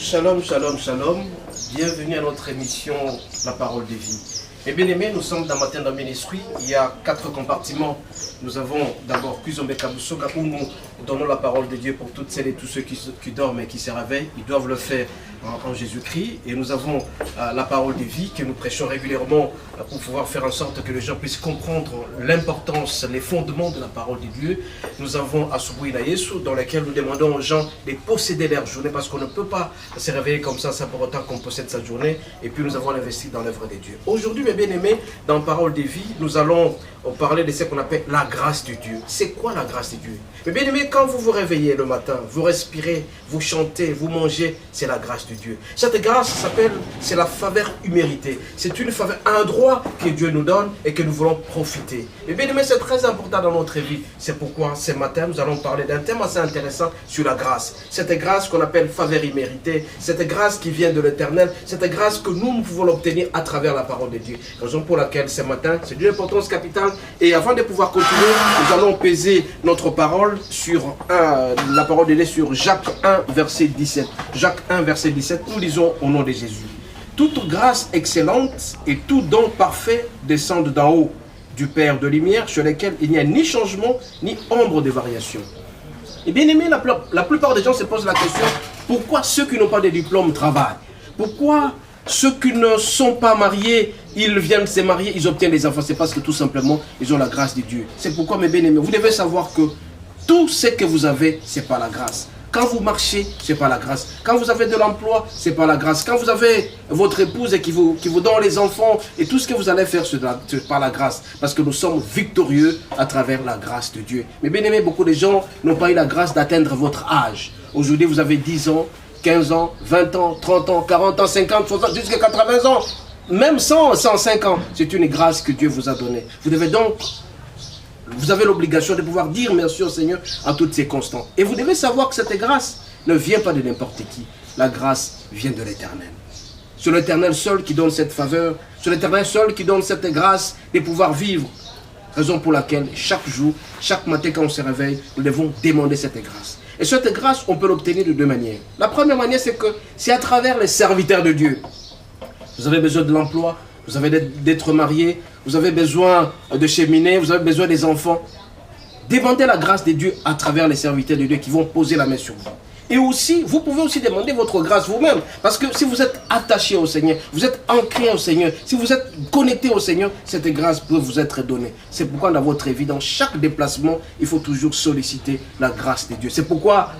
Shalom, shalom, shalom. Bienvenue à notre émission La Parole de Vie. Et bien aimés, nous sommes dans Matin dans Ministry. Il y a 4 compartiments. Nous avons d'abord Kuzombe Kabusoka où nous donnons la parole de Dieu pour toutes celles et tous ceux qui dorment et qui se réveillent. Ils doivent le faire en Jésus-Christ. Et nous avons la parole de vie que nous prêchons régulièrement pour pouvoir faire en sorte que les gens puissent comprendre l'importance, les fondements de la parole de Dieu. Nous avons Asubuhi na Yesu dans lequel nous demandons aux gens de posséder leur journée parce qu'on ne peut pas se réveiller comme ça pour autant qu'on possède sa journée. Et puis nous avons investi dans l'œuvre de Dieu. Aujourd'hui, mes bien-aimés, dans Parole de vie, nous allons parler de ce qu'on appelle la grâce de Dieu. C'est quoi la grâce de Dieu? Mes bien-aimés, quand vous vous réveillez le matin, vous respirez, vous chantez, vous mangez, c'est la grâce de Dieu. Cette grâce s'appelle, c'est la faveur imméritée. C'est une faveur, un droit que Dieu nous donne et que nous voulons profiter. Mes bien-aimés, c'est très important dans notre vie. C'est pourquoi ce matin, nous allons parler d'un thème assez intéressant sur la grâce. Cette grâce qu'on appelle faveur imméritée, cette grâce qui vient de l'Éternel, cette grâce que nous pouvons l'obtenir à travers la parole de Dieu. Raison pour laquelle ce matin, c'est d'une importance capitale. Et avant de pouvoir continuer, nous allons peser notre parole sur la parole de Dieu sur Jacques 1, verset 17. Jacques 1, verset 17, nous lisons au nom de Jésus. Toute grâce excellente et tout don parfait descendent d'en haut du Père de lumière, sur lesquels il n'y a ni changement, ni ombre de variation. Et bien aimé, la plupart des gens se posent la question, pourquoi ceux qui n'ont pas de diplôme travaillent? Pourquoi ceux qui ne sont pas mariés, ils viennent se marier, ils obtiennent des enfants? C'est parce que tout simplement, ils ont la grâce de Dieu. C'est pourquoi, mes bien-aimés, vous devez savoir que tout ce que vous avez, c'est par la grâce. Quand vous marchez, c'est par la grâce. Quand vous avez de l'emploi, c'est par la grâce. Quand vous avez votre épouse et qui vous donne les enfants et tout ce que vous allez faire, c'est par la grâce. Parce que nous sommes victorieux à travers la grâce de Dieu. Mais bien aimé, beaucoup de gens n'ont pas eu la grâce d'atteindre votre âge. Aujourd'hui, vous avez 10 ans, 15 ans, 20 ans, 30 ans, 40 ans, 50, 60, jusqu'à 80 ans. Même 100, 105 ans. C'est une grâce que Dieu vous a donnée. Vous devez donc... Vous avez l'obligation de pouvoir dire merci au Seigneur en toutes circonstances. Et vous devez savoir que cette grâce ne vient pas de n'importe qui. La grâce vient de l'Éternel. C'est l'Éternel seul qui donne cette faveur. C'est l'Éternel seul qui donne cette grâce de pouvoir vivre. Raison pour laquelle chaque jour, chaque matin quand on se réveille, nous devons demander cette grâce. Et cette grâce, on peut l'obtenir de 2 manières. La première manière, c'est que c'est à travers les serviteurs de Dieu. Vous avez besoin de l'emploi, vous avez d'être marié, vous avez besoin de cheminer, vous avez besoin des enfants. Demandez la grâce de Dieu à travers les serviteurs de Dieu qui vont poser la main sur vous. Et aussi, vous pouvez aussi demander votre grâce vous-même. Parce que si vous êtes attaché au Seigneur, vous êtes ancré au Seigneur, si vous êtes connecté au Seigneur, cette grâce peut vous être donnée. C'est pourquoi dans votre vie, dans chaque déplacement, il faut toujours solliciter la grâce de Dieu. C'est pourquoi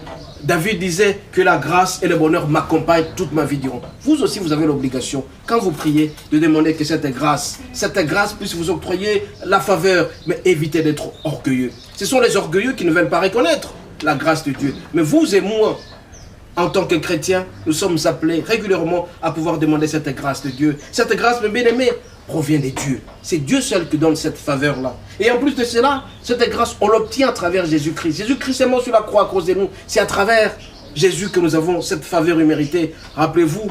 David disait que la grâce et le bonheur m'accompagnent toute ma vie durant. Vous aussi, vous avez l'obligation, quand vous priez, de demander que cette grâce puisse vous octroyer la faveur, mais évitez d'être orgueilleux. Ce sont les orgueilleux qui ne veulent pas reconnaître la grâce de Dieu. Mais vous et moi, en tant que chrétiens, nous sommes appelés régulièrement à pouvoir demander cette grâce de Dieu. Cette grâce, mes bien-aimés, provient de Dieu. C'est Dieu seul qui donne cette faveur-là. Et en plus de cela, cette grâce, on l'obtient à travers Jésus-Christ. Jésus-Christ est mort sur la croix à cause de nous. C'est à travers Jésus que nous avons cette faveur imméritée. Rappelez-vous,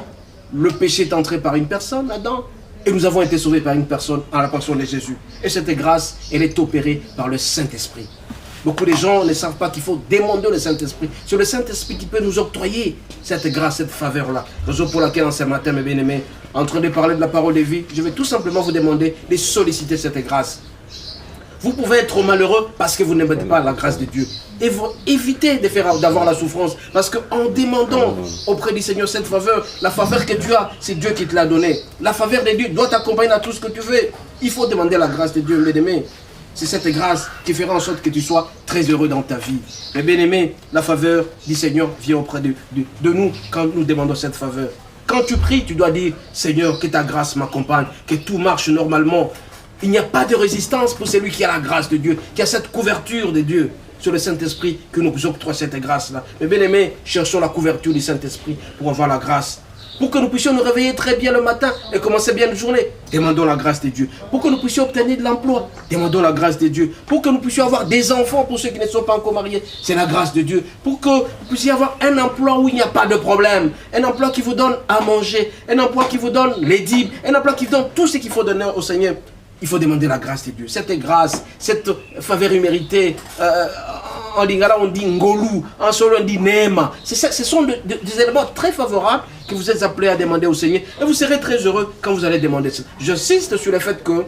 le péché est entré par une personne, Adam, et nous avons été sauvés par une personne, en la personne de Jésus. Et cette grâce, elle est opérée par le Saint-Esprit. Beaucoup de gens ne savent pas qu'il faut demander le Saint-Esprit. C'est le Saint-Esprit qui peut nous octroyer cette grâce, cette faveur-là. Raison pour laquelle, en ce matin, mes bien-aimés, en train de parler de la parole de vie, je vais tout simplement vous demander de solliciter cette grâce. Vous pouvez être malheureux parce que vous n'aimez pas la grâce de Dieu. Et vous évitez d'avoir la souffrance. Parce qu'en demandant auprès du Seigneur cette faveur, la faveur que tu as, c'est Dieu qui te l'a donnée. La faveur de Dieu doit t'accompagner à tout ce que tu fais. Il faut demander la grâce de Dieu, mes bien-aimés. C'est cette grâce qui fera en sorte que tu sois très heureux dans ta vie. Mais bien aimé, la faveur du Seigneur vient auprès de nous quand nous demandons cette faveur. Quand tu pries, tu dois dire, Seigneur, que ta grâce m'accompagne, que tout marche normalement. Il n'y a pas de résistance pour celui qui a la grâce de Dieu, qui a cette couverture de Dieu sur le Saint-Esprit que nous octroie cette grâce-là. Mais bien aimé, cherchons la couverture du Saint-Esprit pour avoir la grâce. Pour que nous puissions nous réveiller très bien le matin et commencer bien la journée, demandons la grâce de Dieu. Pour que nous puissions obtenir de l'emploi, demandons la grâce de Dieu. Pour que nous puissions avoir des enfants pour ceux qui ne sont pas encore mariés, c'est la grâce de Dieu. Pour que vous puissiez avoir un emploi où il n'y a pas de problème, un emploi qui vous donne à manger, un emploi qui vous donne les dîmes, un emploi qui vous donne tout ce qu'il faut donner au Seigneur. Il faut demander la grâce de Dieu. Cette grâce, cette faveur imméritée, en lingala on dit ngolu, en solo on dit nema. Ce sont des éléments très favorables que vous êtes appelés à demander au Seigneur. Et vous serez très heureux quand vous allez demander ça. J'insiste sur le fait que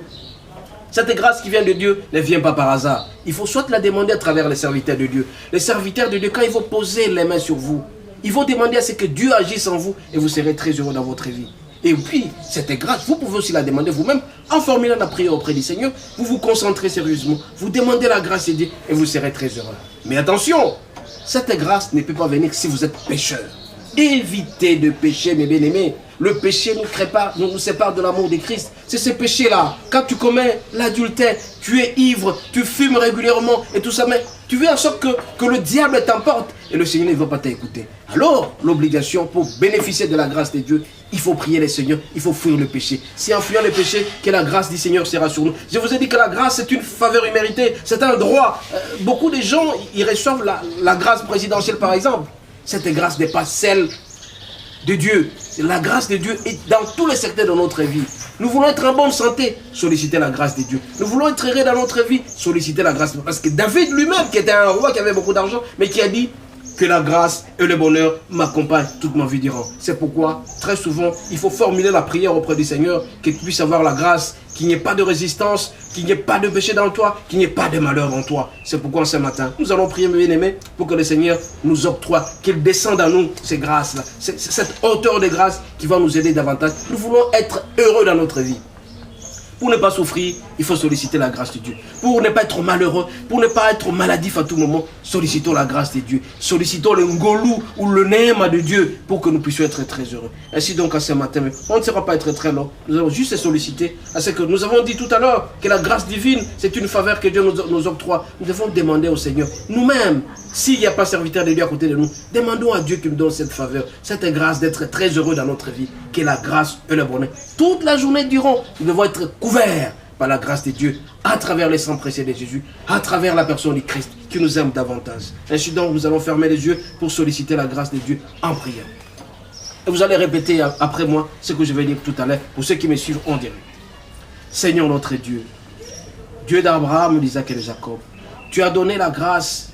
cette grâce qui vient de Dieu ne vient pas par hasard. Il faut soit la demander à travers les serviteurs de Dieu. Les serviteurs de Dieu, quand ils vont poser les mains sur vous, ils vont demander à ce que Dieu agisse en vous et vous serez très heureux dans votre vie. Et puis, cette grâce, vous pouvez aussi la demander vous-même en formulant la prière auprès du Seigneur. Vous vous concentrez sérieusement, vous demandez la grâce de Dieu et vous serez très heureux. Mais attention, cette grâce ne peut pas venir si vous êtes pécheur. Évitez de pécher, mes bien-aimés. Le péché nous sépare de l'amour de Christ. C'est ce péché-là. Quand tu commets l'adultère, tu es ivre, tu fumes régulièrement et tout ça, mais tu veux en sorte que le diable t'emporte et le Seigneur ne va pas t'écouter. Alors, l'obligation pour bénéficier de la grâce de Dieu, il faut prier le Seigneur, il faut fuir le péché. C'est en fuyant le péché que la grâce du Seigneur sera sur nous. Je vous ai dit que la grâce, c'est une faveur imméritée, c'est un droit. Beaucoup de gens, ils reçoivent la grâce présidentielle, par exemple. Cette grâce n'est pas celle de Dieu. La grâce de Dieu est dans tous les secteurs de notre vie. Nous voulons être en bonne santé, solliciter la grâce de Dieu. Nous voulons être heureux dans notre vie, solliciter la grâce de Dieu. Parce que David lui-même, qui était un roi, qui avait beaucoup d'argent, mais qui a dit que la grâce et le bonheur m'accompagnent toute ma vie durant. C'est pourquoi, très souvent, il faut formuler la prière auprès du Seigneur, qu'il puisse avoir la grâce, qu'il n'y ait pas de résistance, qu'il n'y ait pas de péché dans toi, qu'il n'y ait pas de malheur en toi. C'est pourquoi ce matin, nous allons prier, mes bien-aimés, pour que le Seigneur nous octroie, qu'il descende à nous ces grâces-là, cette hauteur de grâce qui va nous aider davantage. Nous voulons être heureux dans notre vie. Pour ne pas souffrir, il faut solliciter la grâce de Dieu. Pour ne pas être malheureux, pour ne pas être maladif à tout moment, sollicitons la grâce de Dieu. Sollicitons le ngolou ou le néma de Dieu pour que nous puissions être très heureux. Ainsi donc à ce matin, on ne sera pas être très long. Nous allons juste solliciter à ce que nous avons dit tout à l'heure que la grâce divine, c'est une faveur que Dieu nous octroie. Nous devons demander au Seigneur, nous-mêmes, s'il n'y a pas serviteur de Dieu à côté de nous, demandons à Dieu qu'il nous donne cette faveur, cette grâce d'être très heureux dans notre vie, que la grâce et le bonheur. Toute la journée durant, nous devons être couverts par la grâce de Dieu, à travers les sangs précieux de Jésus, à travers la personne du Christ, qui nous aime davantage. Ainsi donc, nous allons fermer les yeux pour solliciter la grâce de Dieu en prière. Et vous allez répéter après moi ce que je vais dire tout à l'heure, pour ceux qui me suivent en direct. Seigneur notre Dieu, Dieu d'Abraham, d'Isaac et de Jacob, tu as donné la grâce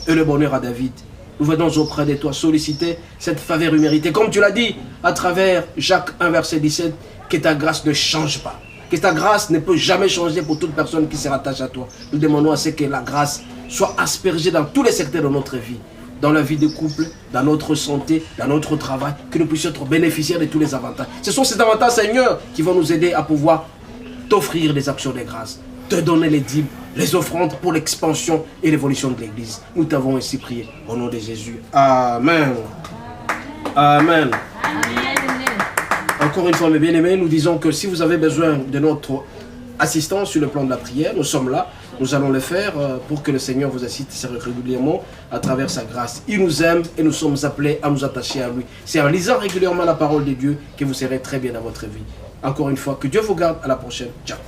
et le bonheur à David. Nous venons auprès de toi solliciter cette faveur imméritée. Comme tu l'as dit à travers Jacques 1, verset 17, que ta grâce ne change pas. Que ta grâce ne peut jamais changer pour toute personne qui se rattache à toi. Nous demandons à ce que la grâce soit aspergée dans tous les secteurs de notre vie. Dans la vie de couple, dans notre santé, dans notre travail, que nous puissions être bénéficiaires de tous les avantages. Ce sont ces avantages, Seigneur, qui vont nous aider à pouvoir t'offrir des actions de grâce, te donner les dîmes, les offrandes pour l'expansion et l'évolution de l'Église. Nous t'avons ainsi prié au nom de Jésus. Amen. Amen. Encore une fois, mes bien-aimés, nous disons que si vous avez besoin de notre assistance sur le plan de la prière, nous sommes là. Nous allons le faire pour que le Seigneur vous assiste régulièrement à travers sa grâce. Il nous aime et nous sommes appelés à nous attacher à lui. C'est en lisant régulièrement la parole de Dieu que vous serez très bien dans votre vie. Encore une fois, que Dieu vous garde. À la prochaine. Ciao.